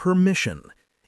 Permission.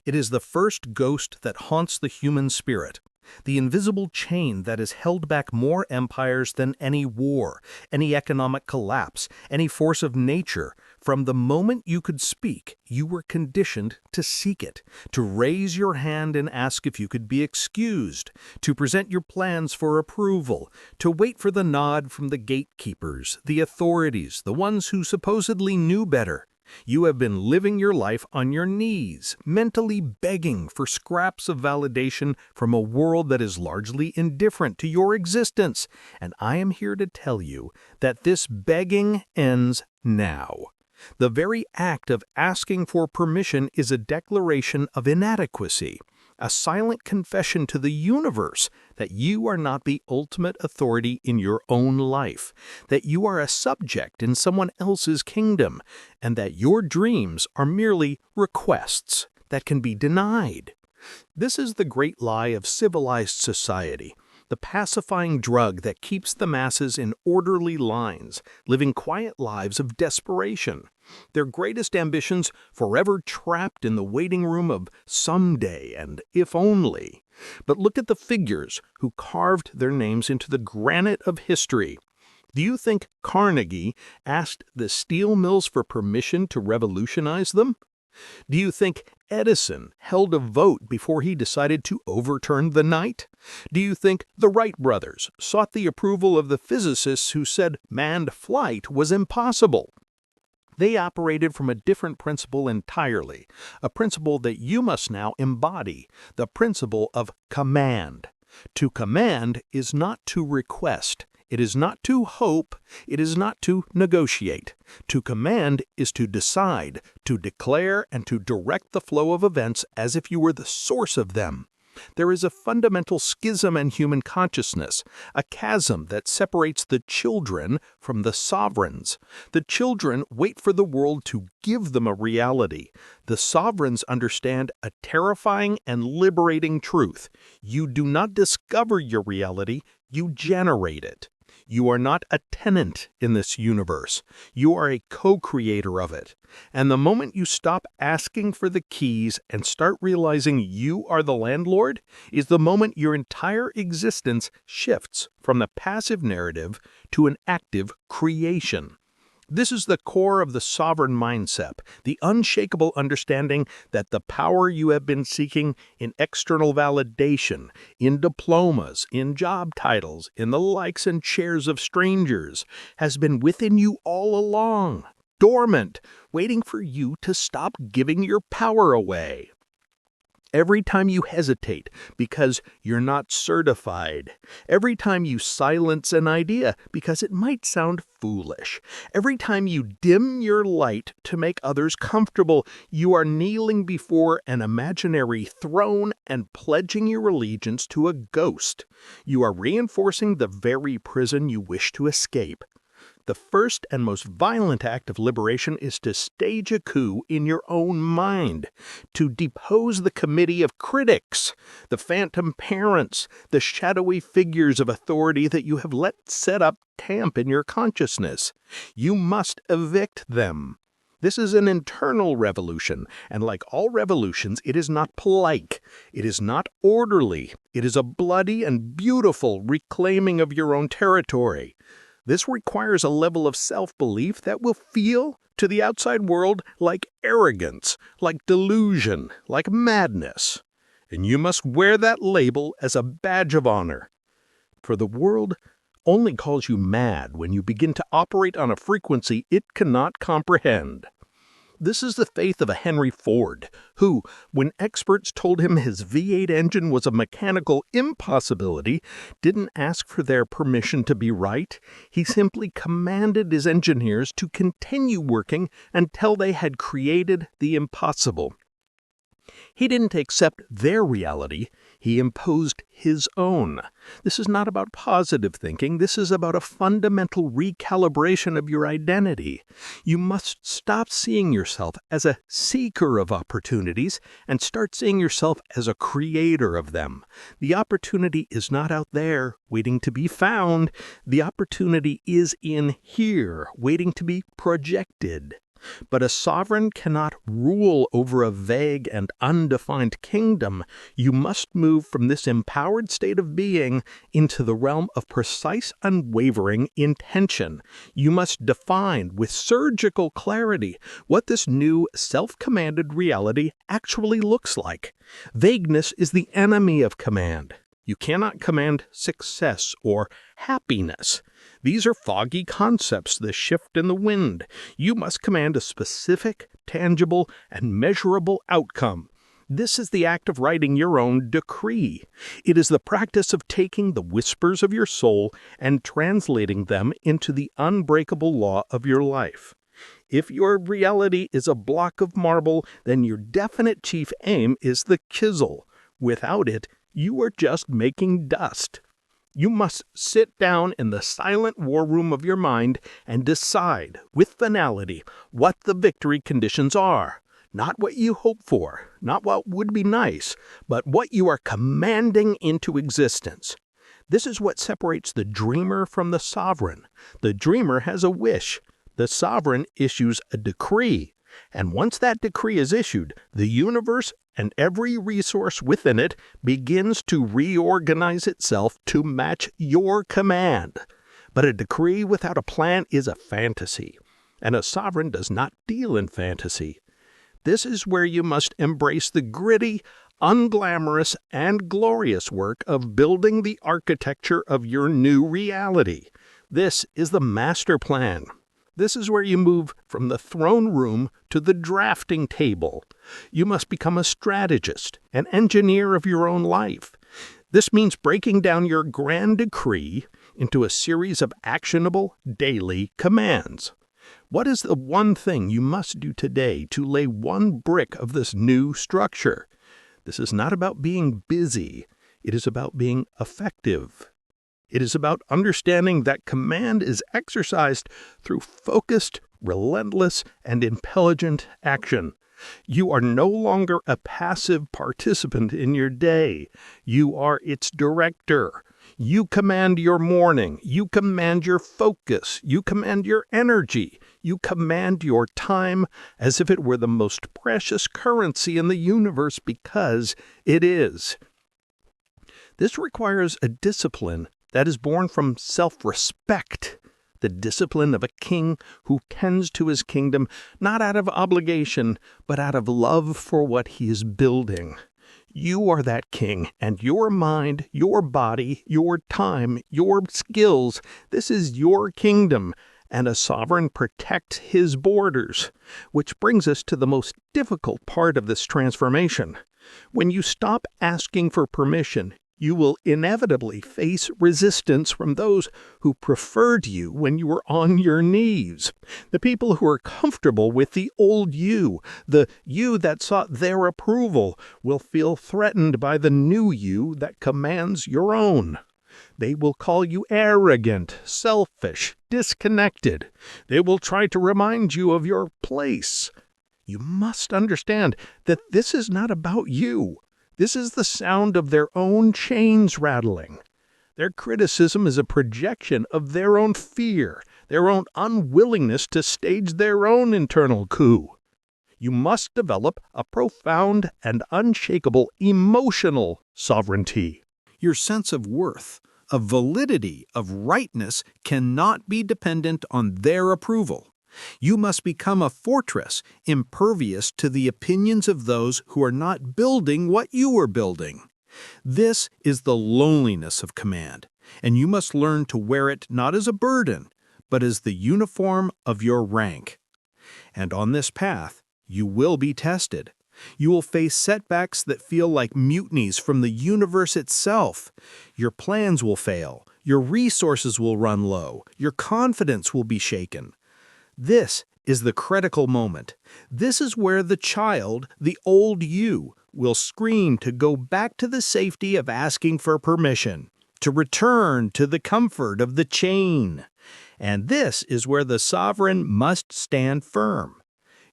It is the first ghost that haunts the human spirit. The invisible chain that has held back more empires than any war, any economic collapse, any force of nature. From the moment you could speak, you were conditioned to seek it, to raise your hand and ask if you could be excused, to present your plans for approval, to wait for the nod from the gatekeepers, the authorities, the ones who supposedly knew better. You have been living your life on your knees, mentally begging for scraps of validation from a world that is largely indifferent to your existence. And I am here to tell you that this begging ends now. The very act of asking for permission is a declaration of inadequacy, a silent confession to the universe that you are not the ultimate authority in your own life, that you are a subject in someone else's kingdom, and that your dreams are merely requests that can be denied. This is the great lie of civilized society, the pacifying drug that keeps the masses in orderly lines, living quiet lives of desperation. Their greatest ambitions forever trapped in the waiting room of someday and if only. But look at the figures who carved their names into the granite of history. Do you think Carnegie asked the steel mills for permission to revolutionize them? Do you think Edison held a vote before he decided to overturn the night? Do you think the Wright brothers sought the approval of the physicists who said manned flight was impossible? They operated from a different principle entirely, a principle that you must now embody, the principle of command. To command is not to request. It is not to hope, it is not to negotiate. To command is to decide, to declare, and to direct the flow of events as if you were the source of them. There is a fundamental schism in human consciousness, a chasm that separates the children from the sovereigns. The children wait for the world to give them a reality. The sovereigns understand a terrifying and liberating truth. You do not discover your reality, you generate it. You are not a tenant in this universe. You are a co-creator of it. And the moment you stop asking for the keys and start realizing you are the landlord is the moment your entire existence shifts from the passive narrative to an active creation. This is the core of the sovereign mindset, the unshakable understanding that the power you have been seeking in external validation, in diplomas, in job titles, in the likes and shares of strangers, has been within you all along, dormant, waiting for you to stop giving your power away. Every time you hesitate because you're not certified, every time you silence an idea because it might sound foolish, every time you dim your light to make others comfortable, you are kneeling before an imaginary throne and pledging your allegiance to a ghost. You are reinforcing the very prison you wish to escape. The first and most violent act of liberation is to stage a coup in your own mind, to depose the committee of critics, the phantom parents, the shadowy figures of authority that you have let set up camp in your consciousness. You must evict them. This is an internal revolution, and like all revolutions, it is not polite. It is not orderly. It is a bloody and beautiful reclaiming of your own territory. This requires a level of self-belief that will feel to the outside world like arrogance, like delusion, like madness. And you must wear that label as a badge of honor. For the world only calls you mad when you begin to operate on a frequency it cannot comprehend. This is the faith of a Henry Ford, who, when experts told him his V8 engine was a mechanical impossibility, didn't ask for their permission to be right. He simply commanded his engineers to continue working until they had created the impossible. He didn't accept their reality, he imposed his own. This is not about positive thinking, this is about a fundamental recalibration of your identity. You must stop seeing yourself as a seeker of opportunities and start seeing yourself as a creator of them. The opportunity is not out there, waiting to be found. The opportunity is in here, waiting to be projected. But a sovereign cannot rule over a vague and undefined kingdom. You must move from this empowered state of being into the realm of precise, unwavering intention. You must define with surgical clarity what this new, self-commanded reality actually looks like. Vagueness is the enemy of command. You cannot command success or happiness. These are foggy concepts, the shift in the wind. You must command a specific, tangible, and measurable outcome. This is the act of writing your own decree. It is the practice of taking the whispers of your soul and translating them into the unbreakable law of your life. If your reality is a block of marble, then your definite chief aim is the chisel. Without it, you are just making dust. You must sit down in the silent war room of your mind and decide, with finality, what the victory conditions are. Not what you hope for, not what would be nice, but what you are commanding into existence. This is what separates the dreamer from the sovereign. The dreamer has a wish. The sovereign issues a decree. And once that decree is issued, the universe and every resource within it begins to reorganize itself to match your command. But a decree without a plan is a fantasy, and a sovereign does not deal in fantasy. This is where you must embrace the gritty, unglamorous, and glorious work of building the architecture of your new reality. This is the master plan. This is where you move from the throne room to the drafting table. You must become a strategist, an engineer of your own life. This means breaking down your grand decree into a series of actionable daily commands. What is the one thing you must do today to lay one brick of this new structure? This is not about being busy. It is about being effective. It is about understanding that command is exercised through focused, relentless, and intelligent action. You are no longer a passive participant in your day. You are its director. You command your morning. You command your focus. You command your energy. You command your time as if it were the most precious currency in the universe, because it is. This requires a discipline that is born from self-respect, the discipline of a king who tends to his kingdom not out of obligation, but out of love for what he is building. You are that king, and your mind, your body, your time, your skills, this is your kingdom, and a sovereign protects his borders. Which brings us to the most difficult part of this transformation. When you stop asking for permission, you will inevitably face resistance from those who preferred you when you were on your knees. The people who are comfortable with the old you, the you that sought their approval, will feel threatened by the new you that commands your own. They will call you arrogant, selfish, disconnected. They will try to remind you of your place. You must understand that this is not about you. This is the sound of their own chains rattling. Their criticism is a projection of their own fear, their own unwillingness to stage their own internal coup. You must develop a profound and unshakable emotional sovereignty. Your sense of worth, of validity, of rightness cannot be dependent on their approval. You must become a fortress, impervious to the opinions of those who are not building what you are building. This is the loneliness of command, and you must learn to wear it not as a burden, but as the uniform of your rank. And on this path, you will be tested. You will face setbacks that feel like mutinies from the universe itself. Your plans will fail. Your resources will run low. Your confidence will be shaken. This is the critical moment. This is where the child, the old you, will scream to go back to the safety of asking for permission, to return to the comfort of the chain. And this is where the sovereign must stand firm.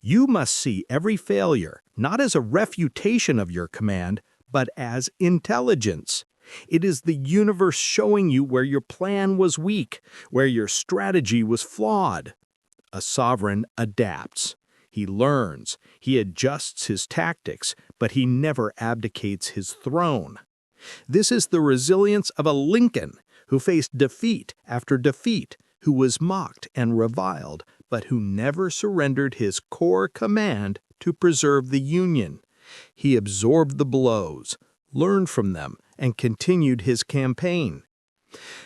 You must see every failure not as a refutation of your command, but as intelligence. It is the universe showing you where your plan was weak, where your strategy was flawed. A sovereign adapts. He learns, he adjusts his tactics, but he never abdicates his throne. This is the resilience of a Lincoln who faced defeat after defeat, who was mocked and reviled, but who never surrendered his core command to preserve the Union. He absorbed the blows, learned from them, and continued his campaign.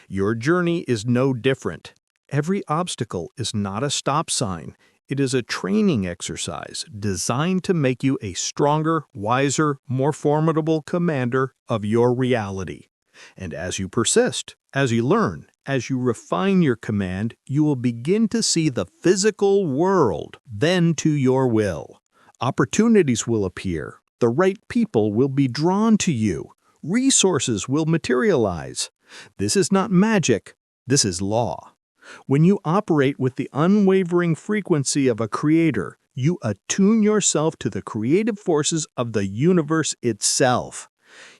Your journey is no different. Every obstacle is not a stop sign. It is a training exercise designed to make you a stronger, wiser, more formidable commander of your reality. And as you persist, as you learn, as you refine your command, you will begin to see the physical world bend to your will. Opportunities will appear. The right people will be drawn to you. Resources will materialize. This is not magic. This is law. When you operate with the unwavering frequency of a creator, you attune yourself to the creative forces of the universe itself.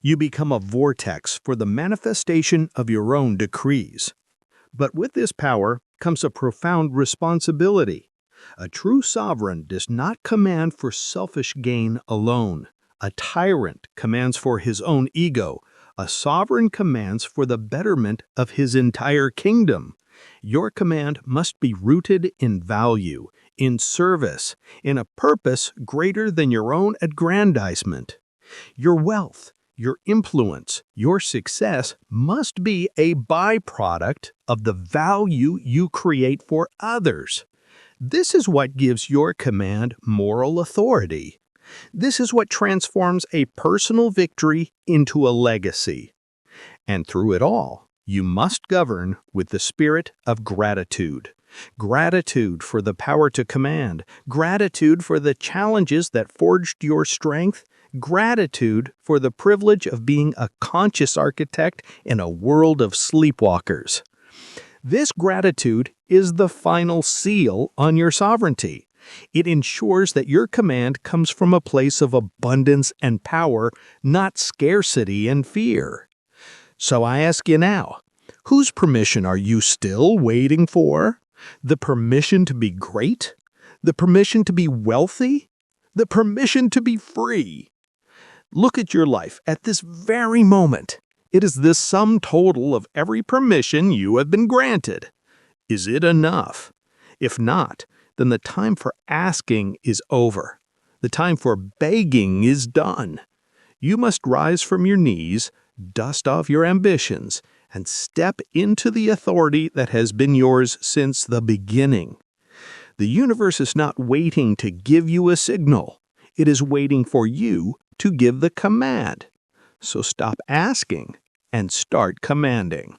You become a vortex for the manifestation of your own decrees. But with this power comes a profound responsibility. A true sovereign does not command for selfish gain alone. A tyrant commands for his own ego. A sovereign commands for the betterment of his entire kingdom. Your command must be rooted in value, in service, in a purpose greater than your own aggrandizement. Your wealth, your influence, your success must be a byproduct of the value you create for others. This is what gives your command moral authority. This is what transforms a personal victory into a legacy. And through it all, you must govern with the spirit of gratitude. Gratitude for the power to command, gratitude for the challenges that forged your strength, gratitude for the privilege of being a conscious architect in a world of sleepwalkers. This gratitude is the final seal on your sovereignty. It ensures that your command comes from a place of abundance and power, not scarcity and fear. So I ask you now, whose permission are you still waiting for? The permission to be great? The permission to be wealthy? The permission to be free? Look at your life at this very moment. It is the sum total of every permission you have been granted. Is it enough? If not, then the time for asking is over. The time for begging is done. You must rise from your knees, dust off your ambitions, and step into the authority that has been yours since the beginning. The universe is not waiting to give you a signal. It is waiting for you to give the command. So stop asking and start commanding.